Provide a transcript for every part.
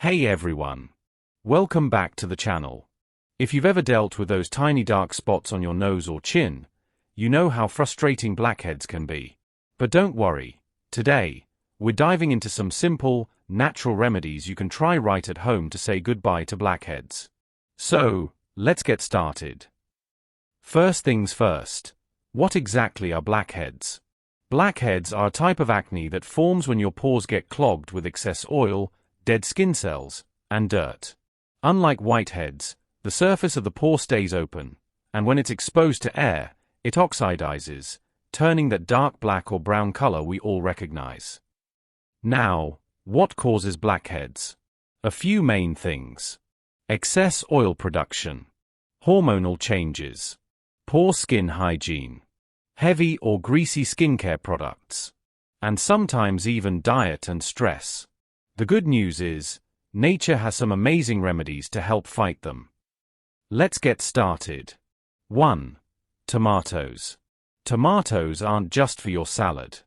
Hey everyone! Welcome back to the channel. If you've ever dealt with those tiny dark spots on your nose or chin, you know how frustrating blackheads can be. But don't worry, today, we're diving into some simple, natural remedies you can try right at home to say goodbye to blackheads. So, let's get started. First things first, what exactly are blackheads? Blackheads are a type of acne that forms when your pores get clogged with excess oil, dead skin cells, and dirt. Unlike whiteheads, the surface of the pore stays open, and when it's exposed to air, it oxidizes, turning that dark black or brown color we all recognize. Now, what causes blackheads? A few main things. Excess oil production, hormonal changes, poor skin hygiene, heavy or greasy skincare products, and sometimes even diet and stress. The good news is, nature has some amazing remedies to help fight them. Let's get started. 1. Tomatoes. Tomatoes aren't just for your salad.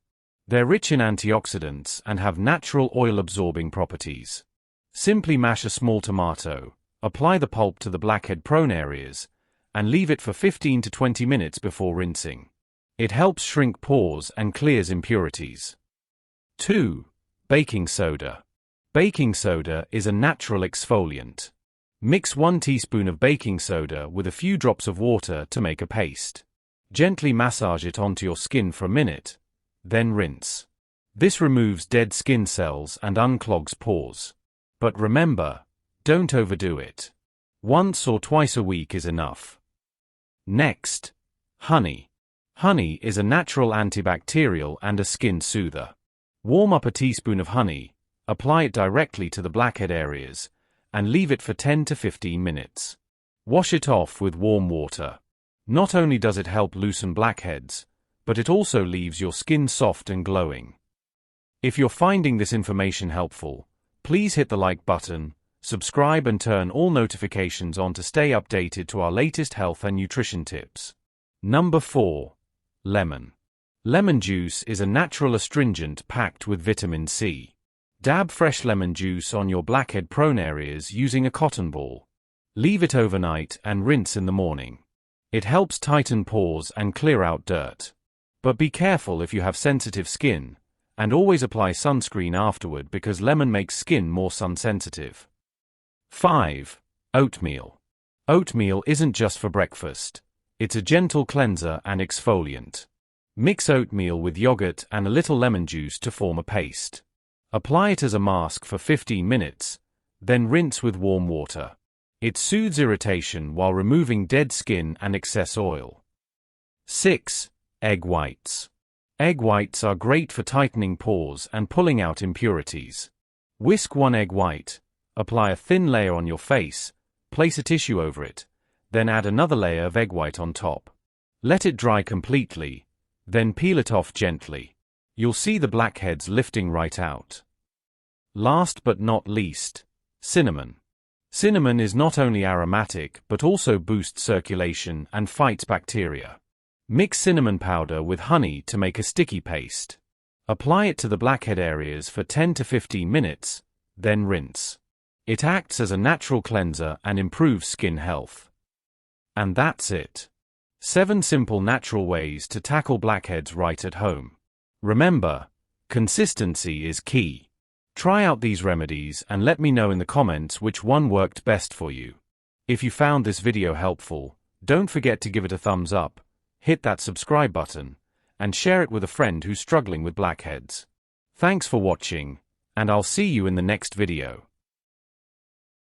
They're rich in antioxidants and have natural oil-absorbing properties. Simply mash a small tomato, apply the pulp to the blackhead-prone areas, and leave it for 15 to 20 minutes before rinsing. It helps shrink pores and clears impurities. 2. Baking soda. Baking soda is a natural exfoliant. Mix 1 teaspoon of baking soda with a few drops of water to make a paste. Gently massage it onto your skin for a minute, then rinse. This removes dead skin cells and unclogs pores. But remember, don't overdo it. Once or twice a week is enough. Next, honey. Honey is a natural antibacterial and a skin soother. Warm up a teaspoon of honey, apply it directly to the blackhead areas, and leave it for 10 to 15 minutes. Wash it off with warm water. Not only does it help loosen blackheads, but it also leaves your skin soft and glowing. If you're finding this information helpful, please hit the like button, subscribe and turn all notifications on to stay updated to our latest health and nutrition tips. Number 4. Lemon. Lemon juice is a natural astringent packed with vitamin C. Dab fresh lemon juice on your blackhead-prone areas using a cotton ball. Leave it overnight and rinse in the morning. It helps tighten pores and clear out dirt. But be careful if you have sensitive skin, and always apply sunscreen afterward because lemon makes skin more sun-sensitive. 5. Oatmeal. Oatmeal isn't just for breakfast. It's a gentle cleanser and exfoliant. Mix oatmeal with yogurt and a little lemon juice to form a paste. Apply it as a mask for 15 minutes, then rinse with warm water. It soothes irritation while removing dead skin and excess oil. 6. Egg whites. Egg whites are great for tightening pores and pulling out impurities. Whisk 1 egg white, apply a thin layer on your face, place a tissue over it, then add another layer of egg white on top. Let it dry completely, then peel it off gently. You'll see the blackheads lifting right out. Last but not least, cinnamon. Cinnamon is not only aromatic but also boosts circulation and fights bacteria. Mix cinnamon powder with honey to make a sticky paste. Apply it to the blackhead areas for 10 to 15 minutes, then rinse. It acts as a natural cleanser and improves skin health. And that's it. 7 simple natural ways to tackle blackheads right at home. Remember, consistency is key. Try out these remedies and let me know in the comments which one worked best for you. If you found this video helpful, don't forget to give it a thumbs up, hit that subscribe button, and share it with a friend who's struggling with blackheads. Thanks for watching, and I'll see you in the next video.